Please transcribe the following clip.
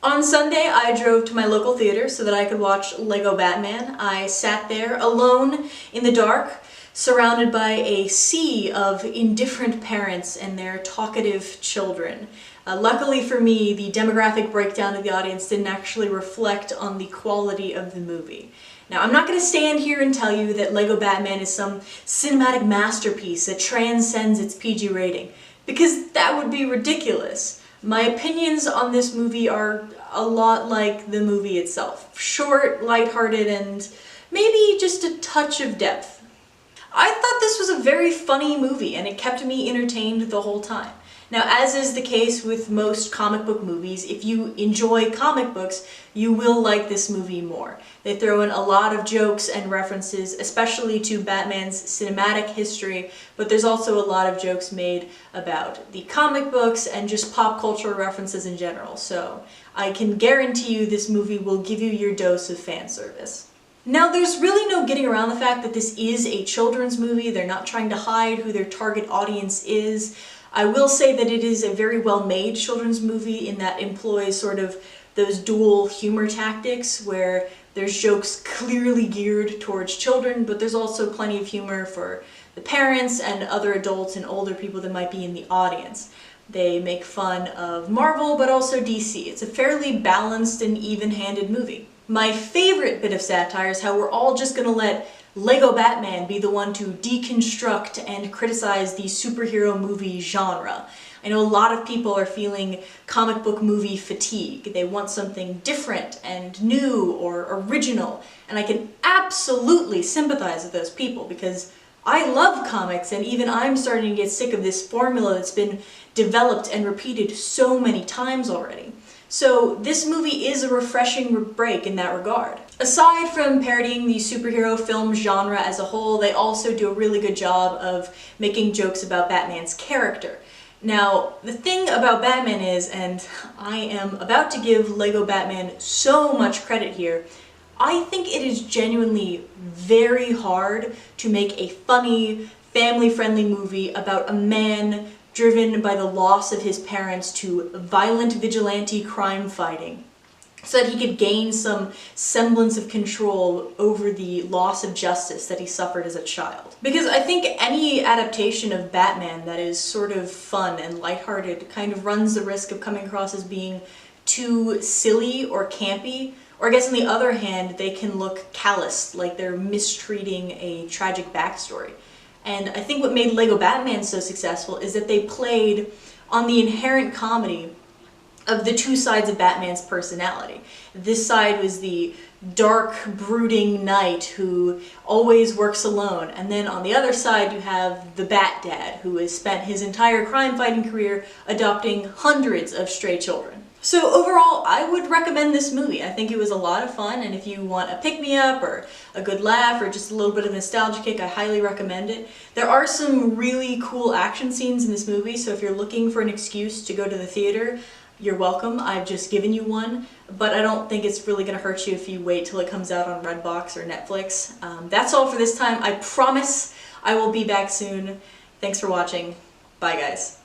On Sunday, I drove to my local theater so that I could watch Lego Batman. I sat there alone in the dark, surrounded by a sea of indifferent parents and their talkative children. Luckily for me, the demographic breakdown of the audience didn't actually reflect on the quality of the movie. Now, I'm not going to stand here and tell you that Lego Batman is some cinematic masterpiece that transcends its PG rating, because that would be ridiculous. My opinions on this movie are a lot like the movie itself. Short, lighthearted, and maybe just a touch of depth. I thought this was a very funny movie, and it kept me entertained the whole time. Now, as is the case with most comic book movies, if you enjoy comic books, you will like this movie more. They throw in a lot of jokes and references, especially to Batman's cinematic history, but there's also a lot of jokes made about the comic books and just pop culture references in general, so I can guarantee you this movie will give you your dose of fan service. Now, there's really no getting around the fact that this is a children's movie. They're not trying to hide who their target audience is. I will say that it is a very well-made children's movie in that employs sort of those dual humor tactics where there's jokes clearly geared towards children, but there's also plenty of humor for the parents and other adults and older people that might be in the audience. They make fun of Marvel, but also DC. It's a fairly balanced and even-handed movie. My favorite bit of satire is how we're all just gonna let Lego Batman be the one to deconstruct and criticize the superhero movie genre. I know a lot of people are feeling comic book movie fatigue. They want something different and new or original, and I can absolutely sympathize with those people because I love comics, and even I'm starting to get sick of this formula that's been developed and repeated so many times already. So this movie is a refreshing break in that regard. Aside from parodying the superhero film genre as a whole, they also do a really good job of making jokes about Batman's character. Now, the thing about Batman is, and I am about to give Lego Batman so much credit here, I think it is genuinely very hard to make a funny, family-friendly movie about a man driven by the loss of his parents to violent vigilante crime fighting, so that he could gain some semblance of control over the loss of justice that he suffered as a child. Because I think any adaptation of Batman that is sort of fun and lighthearted kind of runs the risk of coming across as being too silly or campy, or I guess on the other hand, they can look callous, like they're mistreating a tragic backstory. And I think what made Lego Batman so successful is that they played on the inherent comedy of the two sides of Batman's personality. This side was the dark, brooding knight who always works alone, and then on the other side you have the Bat Dad, who has spent his entire crime-fighting career adopting hundreds of stray children. So overall, I would recommend this movie. I think it was a lot of fun, and if you want a pick-me-up or a good laugh or just a little bit of nostalgia kick, I highly recommend it. There are some really cool action scenes in this movie, so if you're looking for an excuse to go to the theater, you're welcome. I've just given you one, but I don't think it's really going to hurt you if you wait till it comes out on Redbox or Netflix. That's all for this time. I promise I will be back soon. Thanks for watching. Bye, guys.